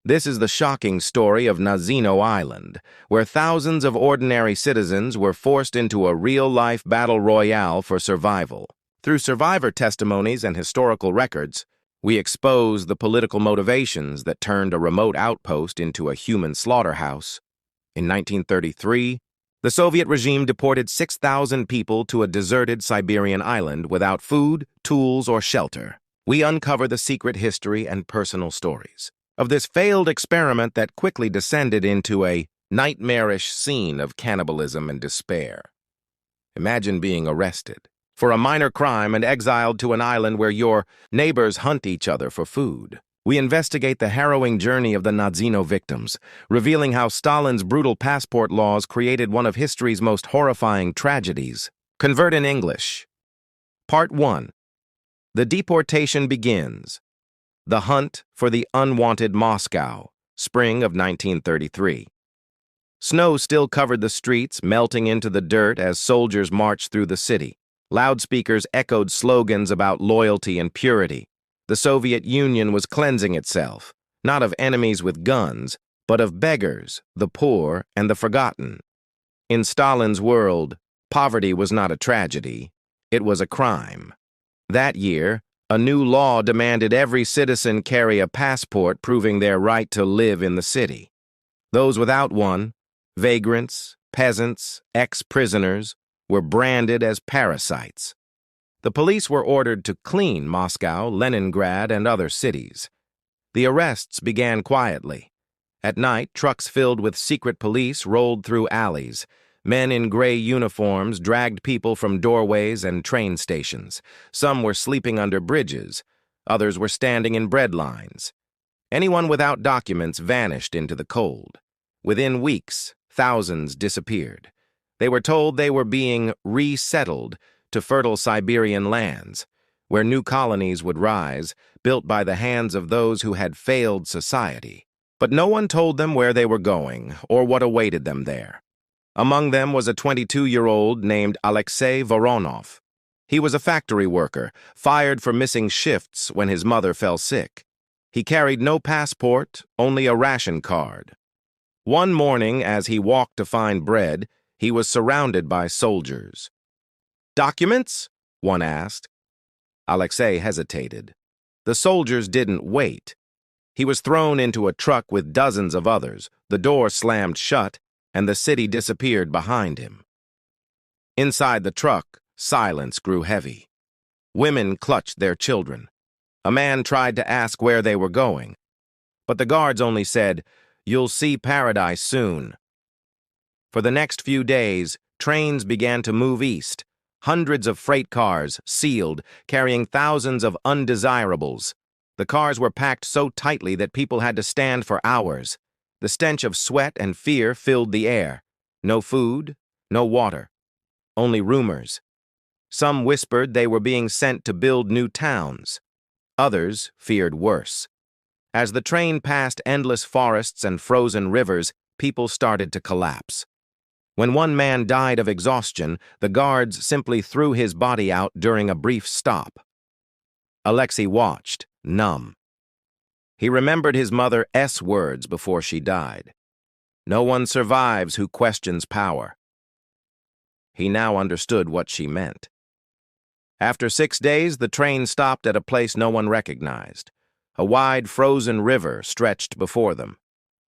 This is the shocking story of Nazino Island, where thousands of ordinary citizens were forced into a real-life battle royale for survival. Through survivor testimonies and historical records, we expose the political motivations that turned a remote outpost into a human slaughterhouse. In 1933, the Soviet regime deported 6,000 people to a deserted Siberian island without food, tools, or shelter. We uncover the secret history and personal stories of this failed experiment that quickly descended into a nightmarish scene of cannibalism and despair. Imagine being arrested for a minor crime and exiled to an island where your neighbors hunt each other for food. We investigate the harrowing journey of the Nazino victims, revealing how Stalin's brutal passport laws created one of history's most horrifying tragedies. Convert in English. Part 1. The deportation begins. The hunt for the unwanted Moscow, spring of 1933. Snow still covered the streets, melting into the dirt as soldiers marched through the city. Loudspeakers echoed slogans about loyalty and purity. The Soviet Union was cleansing itself, not of enemies with guns, but of beggars, the poor, and the forgotten. In Stalin's world, poverty was not a tragedy, it was a crime. That year, a new law demanded every citizen carry a passport proving their right to live in the city. Those without one, vagrants, peasants, ex-prisoners, were branded as parasites. The police were ordered to clean Moscow, Leningrad, and other cities. The arrests began quietly. At night, trucks filled with secret police rolled through alleys. Men in gray uniforms dragged people from doorways and train stations. Some were sleeping under bridges. Others were standing in bread lines. Anyone without documents vanished into the cold. Within weeks, thousands disappeared. They were told they were being resettled to fertile Siberian lands, where new colonies would rise, built by the hands of those who had failed society. But no one told them where they were going or what awaited them there. Among them was a 22-year-old named Alexei Voronov. He was a factory worker, fired for missing shifts when his mother fell sick. He carried no passport, only a ration card. One morning, as he walked to find bread, he was surrounded by soldiers. "Documents?" one asked. Alexei hesitated. The soldiers didn't wait. He was thrown into a truck with dozens of others, the door slammed shut, and the city disappeared behind him. Inside the truck, silence grew heavy. Women clutched their children. A man tried to ask where they were going, but the guards only said, "You'll see paradise soon." For the next few days, trains began to move east. Hundreds of freight cars, sealed, carrying thousands of undesirables. The cars were packed so tightly that people had to stand for hours. The stench of sweat and fear filled the air. No food, no water. Only rumors. Some whispered they were being sent to build new towns. Others feared worse. As the train passed endless forests and frozen rivers, people started to collapse. When one man died of exhaustion, the guards simply threw his body out during a brief stop. Alexei watched, numb. He remembered his mother's words before she died. "No one survives who questions power." He now understood what she meant. After 6 days, the train stopped at a place no one recognized. A wide, frozen river stretched before them.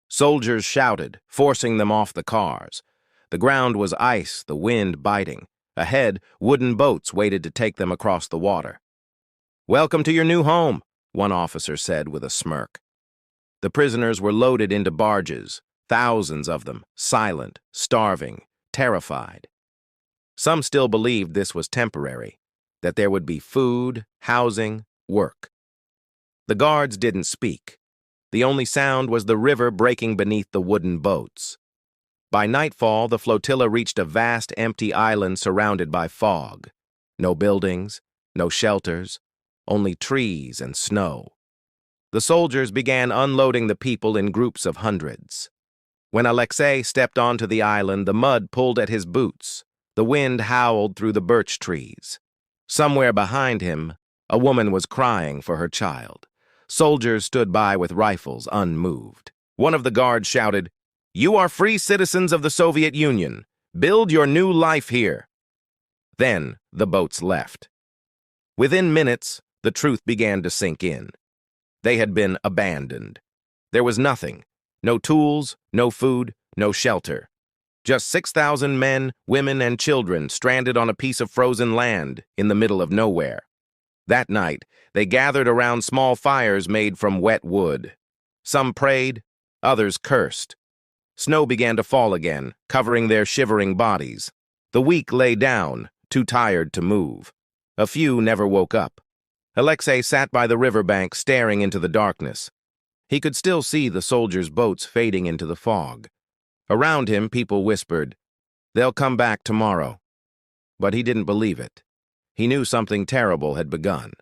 Soldiers shouted, forcing them off the cars. The ground was ice, the wind biting. Ahead, wooden boats waited to take them across the water. "Welcome to your new home," one officer said with a smirk. The prisoners were loaded into barges, thousands of them, silent, starving, terrified. Some still believed this was temporary, that there would be food, housing, work. The guards didn't speak. The only sound was the river breaking beneath the wooden boats. By nightfall, the flotilla reached a vast empty island surrounded by fog. No buildings, no shelters, only trees and snow. The soldiers began unloading the people in groups of hundreds. When Alexei stepped onto the island, the mud pulled at his boots. The wind howled through the birch trees. Somewhere behind him, a woman was crying for her child. Soldiers stood by with rifles, unmoved. One of the guards shouted, "You are free citizens of the Soviet Union. Build your new life here." Then the boats left. Within minutes, the truth began to sink in. They had been abandoned. There was nothing. No tools, no food, no shelter. Just 6,000 men, women, and children stranded on a piece of frozen land in the middle of nowhere. That night, they gathered around small fires made from wet wood. Some prayed, others cursed. Snow began to fall again, covering their shivering bodies. The weak lay down, too tired to move. A few never woke up. Alexei sat by the riverbank, staring into the darkness. He could still see the soldiers' boats fading into the fog. Around him, people whispered, "They'll come back tomorrow." But he didn't believe it. He knew something terrible had begun.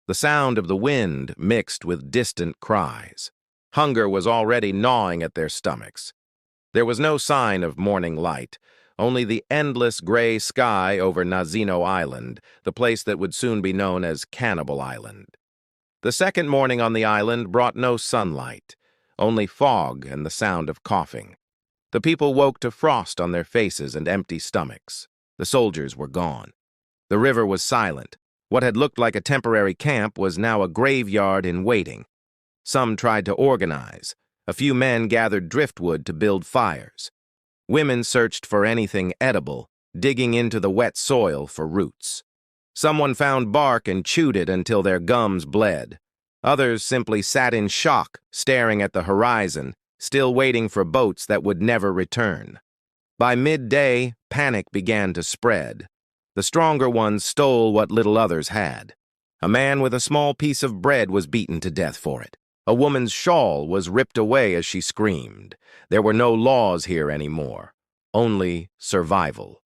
The sound of the wind mixed with distant cries. Hunger was already gnawing at their stomachs. There was no sign of morning light, only the endless gray sky over Nazino Island, the place that would soon be known as Cannibal Island. The second morning on the island brought no sunlight, only fog and the sound of coughing. The people woke to frost on their faces and empty stomachs. The soldiers were gone. The river was silent. What had looked like a temporary camp was now a graveyard in waiting. Some tried to organize. A few men gathered driftwood to build fires. Women searched for anything edible, digging into the wet soil for roots. Someone found bark and chewed it until their gums bled. Others simply sat in shock, staring at the horizon, still waiting for boats that would never return. By midday, panic began to spread. The stronger ones stole what little others had. A man with a small piece of bread was beaten to death for it. A woman's shawl was ripped away as she screamed. There were no laws here anymore, only survival.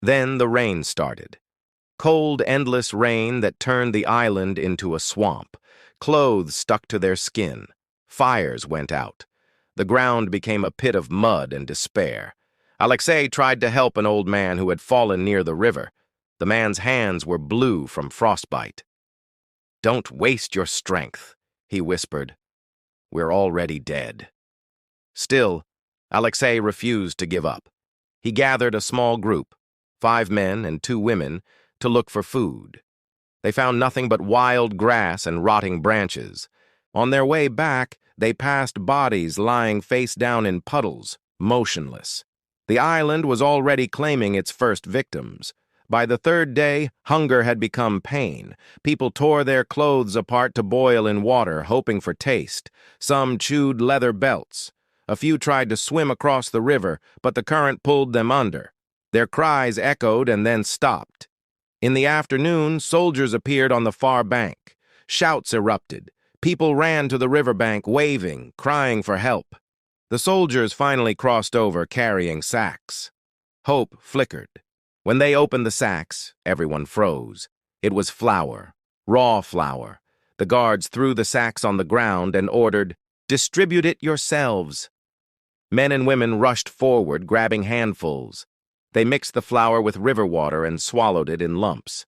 Then the rain started. Cold, endless rain that turned the island into a swamp. Clothes stuck to their skin. Fires went out. The ground became a pit of mud and despair. Alexei tried to help an old man who had fallen near the river. The man's hands were blue from frostbite. "Don't waste your strength," he whispered. "We're already dead." Still, Alexei refused to give up. He gathered a small group, 5 men and 2 women, to look for food. They found nothing but wild grass and rotting branches. On their way back, they passed bodies lying face down in puddles, motionless. The island was already claiming its first victims. By the 3rd day, hunger had become pain. People tore their clothes apart to boil in water, hoping for taste. Some chewed leather belts. A few tried to swim across the river, but the current pulled them under. Their cries echoed and then stopped. In the afternoon, soldiers appeared on the far bank. Shouts erupted. People ran to the riverbank, waving, crying for help. The soldiers finally crossed over, carrying sacks. Hope flickered. When they opened the sacks, everyone froze. It was flour, raw flour. The guards threw the sacks on the ground and ordered, "Distribute it yourselves." Men and women rushed forward, grabbing handfuls. They mixed the flour with river water and swallowed it in lumps.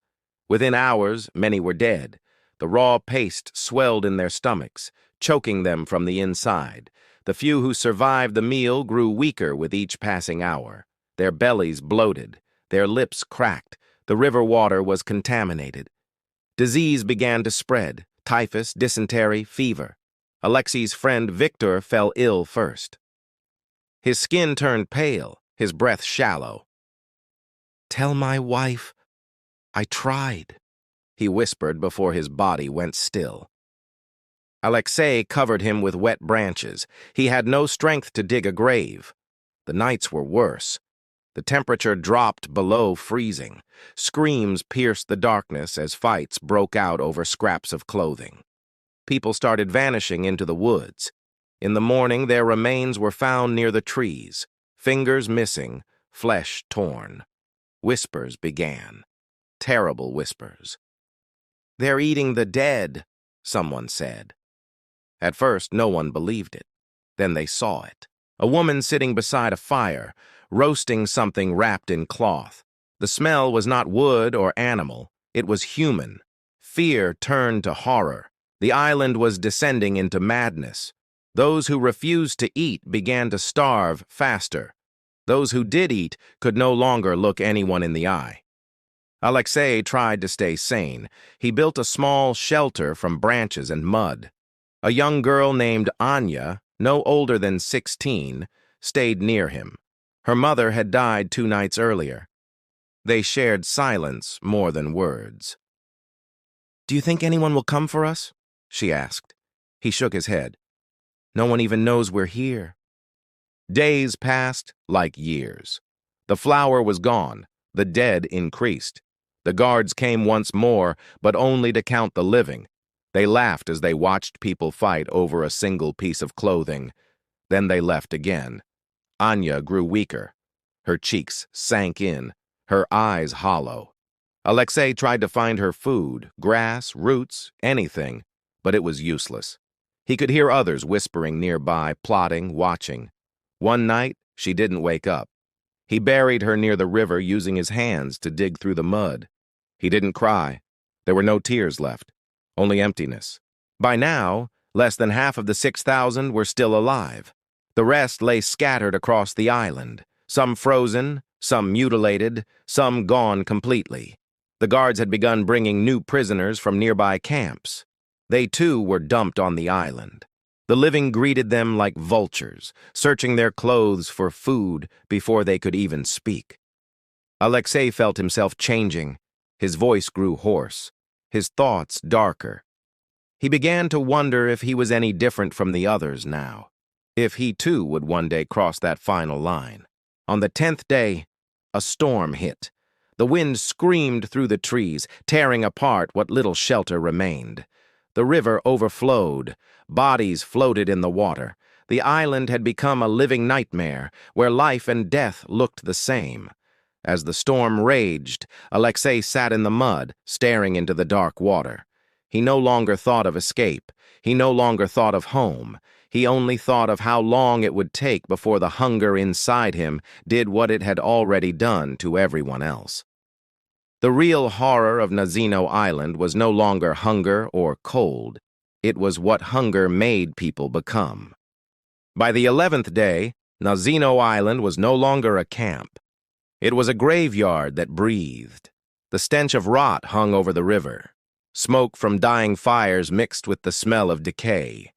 Within hours, many were dead. The raw paste swelled in their stomachs, choking them from the inside. The few who survived the meal grew weaker with each passing hour. Their bellies bloated. Their lips cracked. The river water was contaminated. Disease began to spread: typhus, dysentery, fever. Alexei's friend Victor fell ill first. His skin turned pale, his breath shallow. "Tell my wife I tried," he whispered before his body went still. Alexei covered him with wet branches. He had no strength to dig a grave. The nights were worse. The temperature dropped below freezing. Screams pierced the darkness as fights broke out over scraps of clothing. People started vanishing into the woods. In the morning, their remains were found near the trees, fingers missing, flesh torn. Whispers began. Terrible whispers. "They're eating the dead," someone said. At first, no one believed it. Then they saw it. A woman sitting beside a fire, roasting something wrapped in cloth. The smell was not wood or animal. It was human. Fear turned to horror. The island was descending into madness. Those who refused to eat began to starve faster. Those who did eat could no longer look anyone in the eye. Alexei tried to stay sane. He built a small shelter from branches and mud. A young girl named Anya, no older than 16, stayed near him. Her mother had died 2 nights earlier. They shared silence more than words. "Do you think anyone will come for us?" she asked. He shook his head. "No one even knows we're here." Days passed like years. The flour was gone. The dead increased. The guards came once more, but only to count the living. They laughed as they watched people fight over a single piece of clothing. Then they left again. Anya grew weaker. Her cheeks sank in, her eyes hollow. Alexei tried to find her food, grass, roots, anything, but it was useless. He could hear others whispering nearby, plotting, watching. One night, she didn't wake up. He buried her near the river using his hands to dig through the mud. He didn't cry. There were no tears left, only emptiness. By now, less than half of the 6,000 were still alive. The rest lay scattered across the island, some frozen, some mutilated, some gone completely. The guards had begun bringing new prisoners from nearby camps. They too were dumped on the island. The living greeted them like vultures, searching their clothes for food before they could even speak. Alexei felt himself changing. His voice grew hoarse, his thoughts darker. He began to wonder if he was any different from the others now, if he too would one day cross that final line. On the 10th day, a storm hit. The wind screamed through the trees, tearing apart what little shelter remained. The river overflowed. Bodies floated in the water. The island had become a living nightmare, where life and death looked the same. As the storm raged, Alexei sat in the mud, staring into the dark water. He no longer thought of escape. He no longer thought of home. He only thought of how long it would take before the hunger inside him did what it had already done to everyone else. The real horror of Nazino Island was no longer hunger or cold. It was what hunger made people become. By the 11th day, Nazino Island was no longer a camp. It was a graveyard that breathed. The stench of rot hung over the river. Smoke from dying fires mixed with the smell of decay.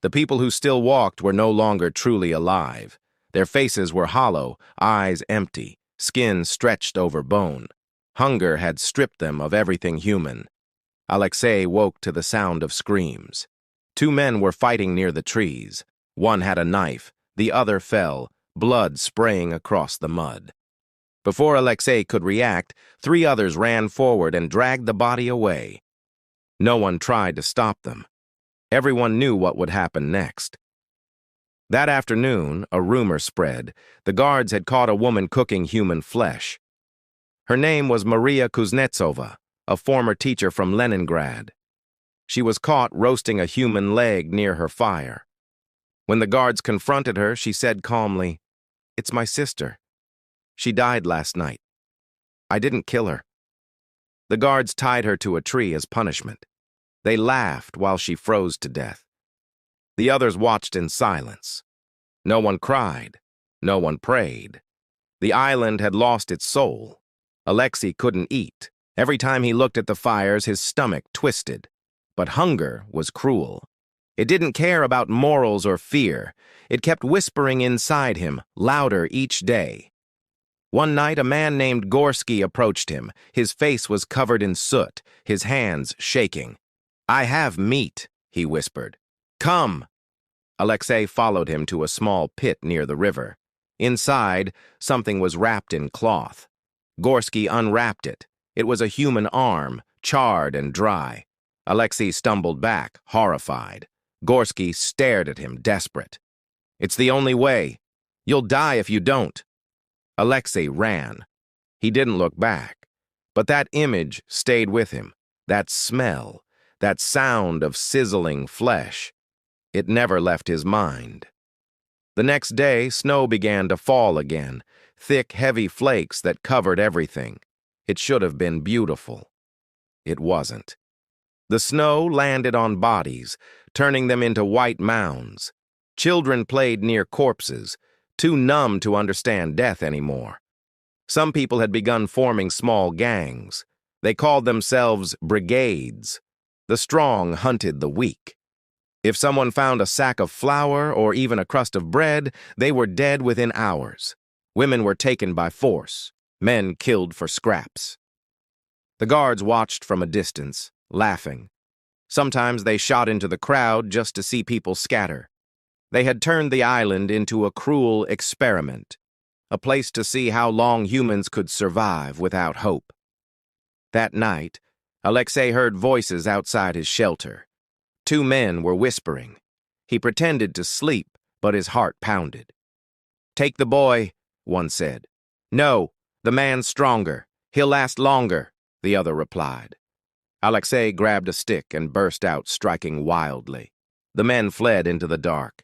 The people who still walked were no longer truly alive. Their faces were hollow, eyes empty, skin stretched over bone. Hunger had stripped them of everything human. Alexei woke to the sound of screams. 2 men were fighting near the trees. One had a knife, the other fell, blood spraying across the mud. Before Alexei could react, 3 others ran forward and dragged the body away. No one tried to stop them. Everyone knew what would happen next. That afternoon, a rumor spread. The guards had caught a woman cooking human flesh. Her name was Maria Kuznetsova, a former teacher from Leningrad. She was caught roasting a human leg near her fire. When the guards confronted her, she said calmly, "It's my sister. She died last night. I didn't kill her." The guards tied her to a tree as punishment. They laughed while she froze to death. The others watched in silence. No one cried. No one prayed. The island had lost its soul. Alexei couldn't eat. Every time he looked at the fires, his stomach twisted. But hunger was cruel. It didn't care about morals or fear. It kept whispering inside him, louder each day. One night, a man named Gorsky approached him. His face was covered in soot, his hands shaking. "I have meat," he whispered. "Come." Alexei followed him to a small pit near the river. Inside, something was wrapped in cloth. Gorsky unwrapped it. It was a human arm, charred and dry. Alexei stumbled back, horrified. Gorsky stared at him, desperate. "It's the only way. You'll die if you don't." Alexei ran. He didn't look back. But that image stayed with him. That smell, that sound of sizzling flesh. It never left his mind. The next day, snow began to fall again, thick, heavy flakes that covered everything. It should have been beautiful. It wasn't. The snow landed on bodies, turning them into white mounds. Children played near corpses, too numb to understand death anymore. Some people had begun forming small gangs. They called themselves brigades. The strong hunted the weak. If someone found a sack of flour or even a crust of bread, they were dead within hours. Women were taken by force, men killed for scraps. The guards watched from a distance, laughing. Sometimes they shot into the crowd just to see people scatter. They had turned the island into a cruel experiment, a place to see how long humans could survive without hope. That night, Alexei heard voices outside his shelter. Two men were whispering. He pretended to sleep, but his heart pounded. "Take the boy," one said. "No, the man's stronger. He'll last longer," the other replied. Alexei grabbed a stick and burst out, striking wildly. The men fled into the dark.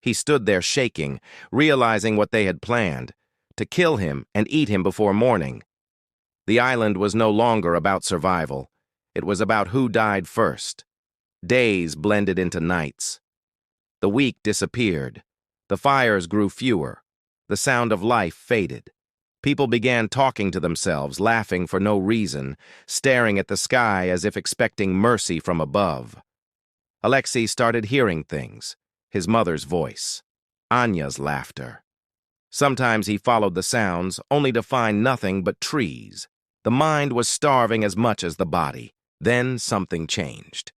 He stood there shaking, realizing what they had planned, to kill him and eat him before morning. The island was no longer about survival. It was about who died first. Days blended into nights. The week disappeared. The fires grew fewer. The sound of life faded. People began talking to themselves, laughing for no reason, staring at the sky as if expecting mercy from above. Alexei started hearing things. His mother's voice, Anya's laughter. Sometimes he followed the sounds, only to find nothing but trees. The mind was starving as much as the body. Then something changed.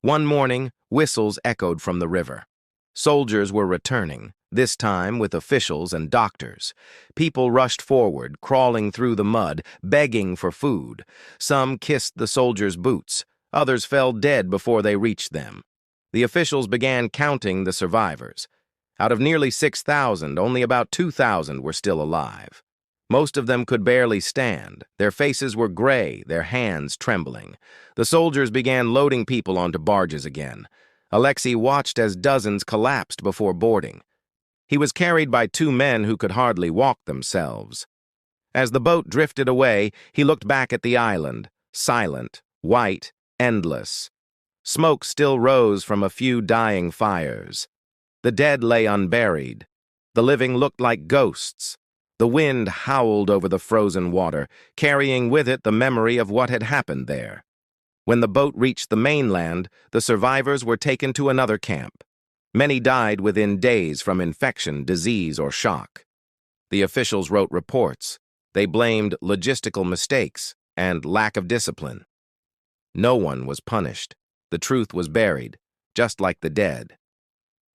One morning, whistles echoed from the river. Soldiers were returning, this time with officials and doctors. People rushed forward, crawling through the mud, begging for food. Some kissed the soldiers' boots. Others fell dead before they reached them. The officials began counting the survivors. Out of nearly 6,000, only about 2,000 were still alive. Most of them could barely stand. Their faces were gray, their hands trembling. The soldiers began loading people onto barges again. Alexei watched as dozens collapsed before boarding. He was carried by two men who could hardly walk themselves. As the boat drifted away, he looked back at the island, silent, white, endless. Smoke still rose from a few dying fires. The dead lay unburied. The living looked like ghosts. The wind howled over the frozen water, carrying with it the memory of what had happened there. When the boat reached the mainland, the survivors were taken to another camp. Many died within days from infection, disease, or shock. The officials wrote reports. They blamed logistical mistakes and lack of discipline. No one was punished. The truth was buried, just like the dead.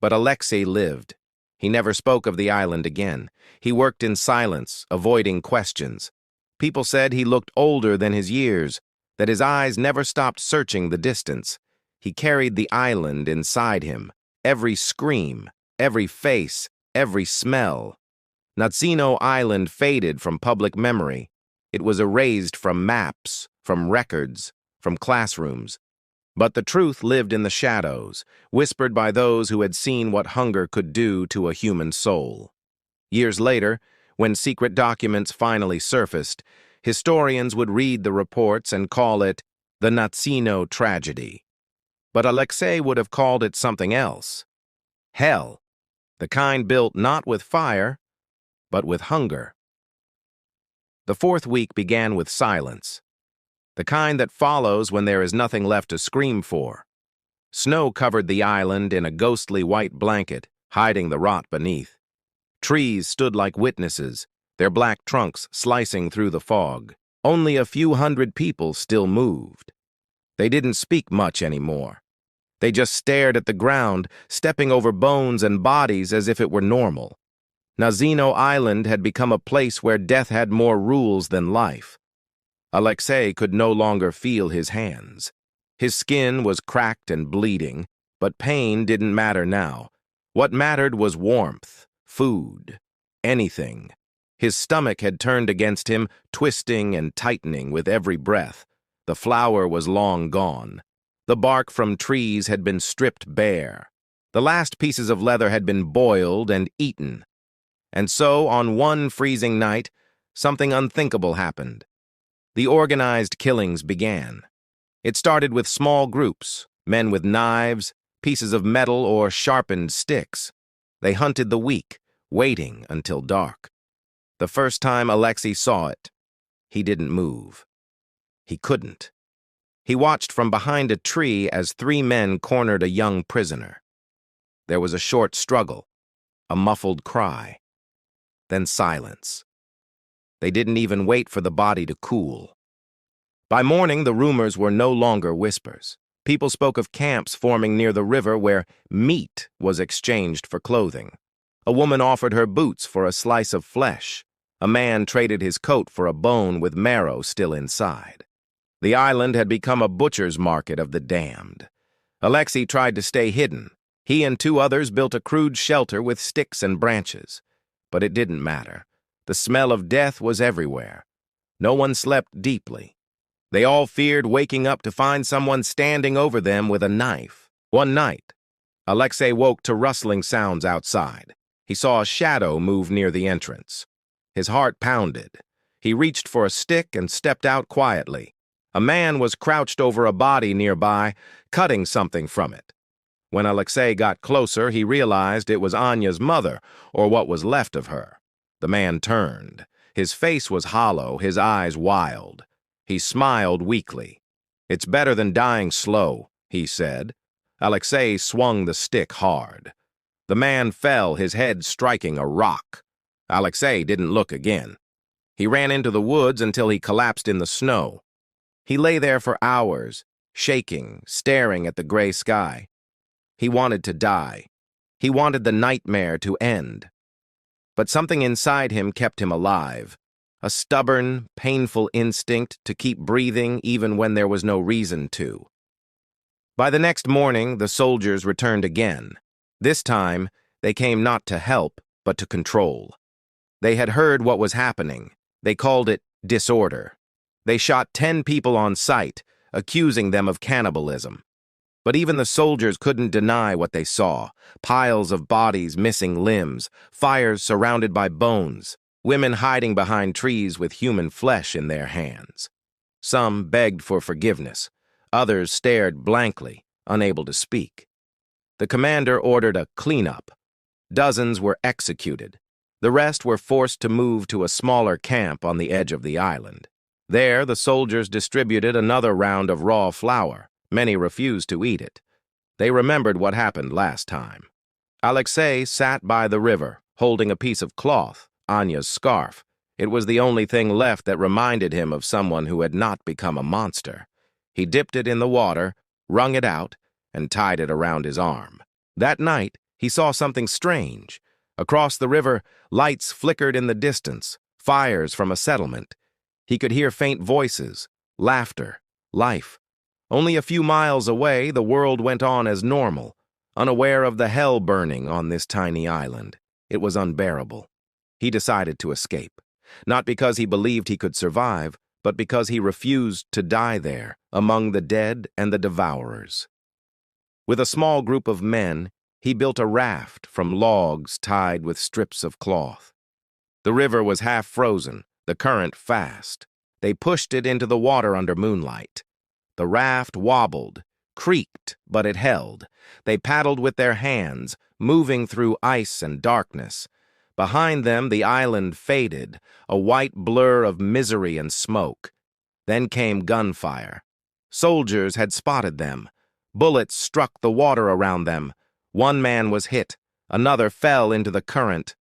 But Alexei lived. He never spoke of the island again. He worked in silence, avoiding questions. People said he looked older than his years, that his eyes never stopped searching the distance. He carried the island inside him, every scream, every face, every smell. Nazino Island faded from public memory. It was erased from maps, from records, from classrooms. But the truth lived in the shadows, whispered by those who had seen what hunger could do to a human soul. Years later, when secret documents finally surfaced, historians would read the reports and call it the Nazino tragedy. But Alexei would have called it something else. Hell, the kind built not with fire, but with hunger. The fourth week began with silence. The kind that follows when there is nothing left to scream for. Snow covered the island in a ghostly white blanket, hiding the rot beneath. Trees stood like witnesses, their black trunks slicing through the fog. Only a few hundred people still moved. They didn't speak much anymore. They just stared at the ground, stepping over bones and bodies as if it were normal. Nazino Island had become a place where death had more rules than life. Alexei could no longer feel his hands. His skin was cracked and bleeding, but pain didn't matter now. What mattered was warmth, food, anything. His stomach had turned against him, twisting and tightening with every breath. The flour was long gone. The bark from trees had been stripped bare. The last pieces of leather had been boiled and eaten. And so, on one freezing night, something unthinkable happened. The organized killings began. It started with small groups, men with knives, pieces of metal, or sharpened sticks. They hunted the weak, waiting until dark. The first time Alexei saw it, he didn't move. He couldn't. He watched from behind a tree as 3 men cornered a young prisoner. There was a short struggle, a muffled cry, then silence. They didn't even wait for the body to cool. By morning, the rumors were no longer whispers. People spoke of camps forming near the river where meat was exchanged for clothing. A woman offered her boots for a slice of flesh. A man traded his coat for a bone with marrow still inside. The island had become a butcher's market of the damned. Alexei tried to stay hidden. He and 2 others built a crude shelter with sticks and branches. But it didn't matter. The smell of death was everywhere. No one slept deeply. They all feared waking up to find someone standing over them with a knife. One night, Alexei woke to rustling sounds outside. He saw a shadow move near the entrance. His heart pounded. He reached for a stick and stepped out quietly. A man was crouched over a body nearby, cutting something from it. When Alexei got closer, he realized it was Anya's mother, or what was left of her. The man turned. His face was hollow, his eyes wild. He smiled weakly. "It's better than dying slow," he said. Alexei swung the stick hard. The man fell, his head striking a rock. Alexei didn't look again. He ran into the woods until he collapsed in the snow. He lay there for hours, shaking, staring at the gray sky. He wanted to die. He wanted the nightmare to end. But something inside him kept him alive. A stubborn, painful instinct to keep breathing even when there was no reason to. By the next morning, the soldiers returned again. This time, they came not to help, but to control. They had heard what was happening. They called it disorder. They shot 10 people on sight, accusing them of cannibalism. But even the soldiers couldn't deny what they saw. Piles of bodies missing limbs, fires surrounded by bones, women hiding behind trees with human flesh in their hands. Some begged for forgiveness. Others stared blankly, unable to speak. The commander ordered a cleanup. Dozens were executed. The rest were forced to move to a smaller camp on the edge of the island. There, the soldiers distributed another round of raw flour. Many refused to eat it. They remembered what happened last time. Alexei sat by the river, holding a piece of cloth, Anya's scarf. It was the only thing left that reminded him of someone who had not become a monster. He dipped it in the water, wrung it out, and tied it around his arm. That night, he saw something strange. Across the river, lights flickered in the distance, fires from a settlement. He could hear faint voices, laughter, life. Only a few miles away, the world went on as normal, unaware of the hell burning on this tiny island. It was unbearable. He decided to escape, not because he believed he could survive, but because he refused to die there, among the dead and the devourers. With a small group of men, he built a raft from logs tied with strips of cloth. The river was half frozen, the current fast. They pushed it into the water under moonlight. The raft wobbled, creaked, but it held. They paddled with their hands, moving through ice and darkness. Behind them, the island faded, a white blur of misery and smoke. Then came gunfire. Soldiers had spotted them. Bullets struck the water around them. One man was hit. Another fell into the current.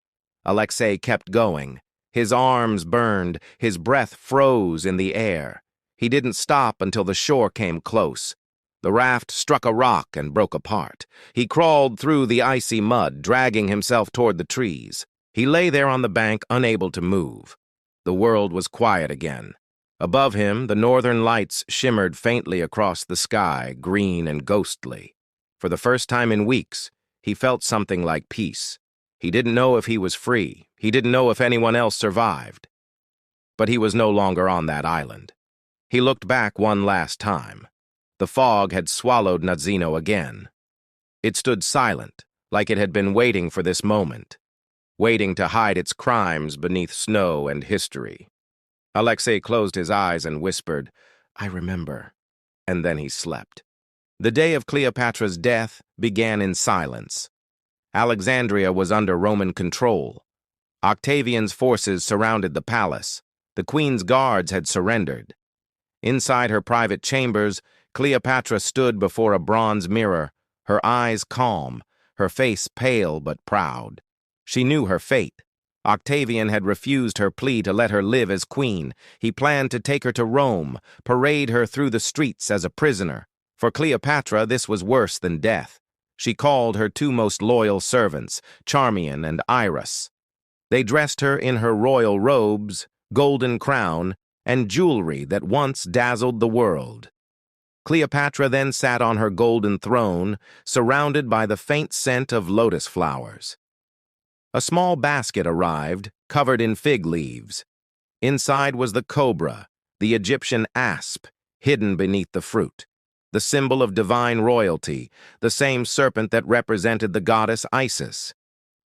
Alexei kept going. His arms burned. His breath froze in the air. He didn't stop until the shore came close. The raft struck a rock and broke apart. He crawled through the icy mud, dragging himself toward the trees. He lay there on the bank, unable to move. The world was quiet again. Above him, the northern lights shimmered faintly across the sky, green and ghostly. For the first time in weeks, he felt something like peace. He didn't know if he was free. He didn't know if anyone else survived. But he was no longer on that island. He looked back one last time. The fog had swallowed Nazino again. It stood silent, like it had been waiting for this moment, waiting to hide its crimes beneath snow and history. Alexei closed his eyes and whispered, "I remember." and then he slept. The day of Cleopatra's death began in silence. Alexandria was under Roman control. Octavian's forces surrounded the palace. The queen's guards had surrendered. Inside her private chambers, Cleopatra stood before a bronze mirror, her eyes calm, her face pale but proud. She knew her fate. Octavian had refused her plea to let her live as queen. He planned to take her to Rome, parade her through the streets as a prisoner. For Cleopatra, this was worse than death. She called her two most loyal servants, Charmian and Iris. They dressed her in her royal robes, golden crown, and jewelry that once dazzled the world. Cleopatra then sat on her golden throne, surrounded by the faint scent of lotus flowers. A small basket arrived, covered in fig leaves. Inside was the cobra, the Egyptian asp, hidden beneath the fruit, the symbol of divine royalty, the same serpent that represented the goddess Isis.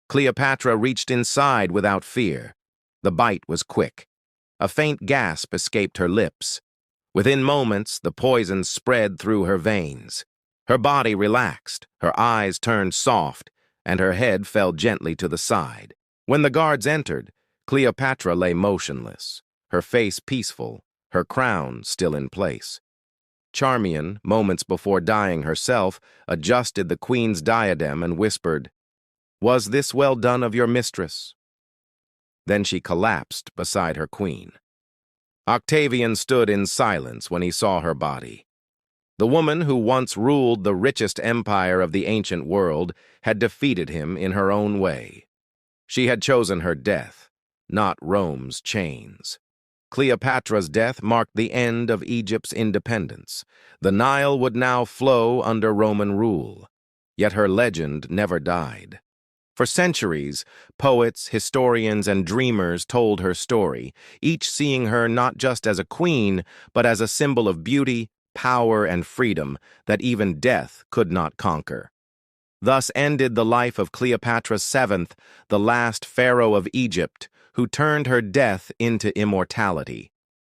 Cleopatra reached inside without fear. The bite was quick. A faint gasp escaped her lips. Within moments, the poison spread through her veins. Her body relaxed, her eyes turned soft, and her head fell gently to the side. When the guards entered, Cleopatra lay motionless, her face peaceful, her crown still in place. Charmian, moments before dying herself, adjusted the queen's diadem and whispered, "Was this well done of your mistress?" Then she collapsed beside her queen. Octavian stood in silence when he saw her body. The woman who once ruled the richest empire of the ancient world had defeated him in her own way. She had chosen her death, not Rome's chains. Cleopatra's death marked the end of Egypt's independence. The Nile would now flow under Roman rule. Yet her legend never died. For centuries, poets, historians, and dreamers told her story, each seeing her not just as a queen, but as a symbol of beauty, power, and freedom that even death could not conquer. Thus ended the life of Cleopatra VII, the last pharaoh of Egypt, who turned her death into immortality.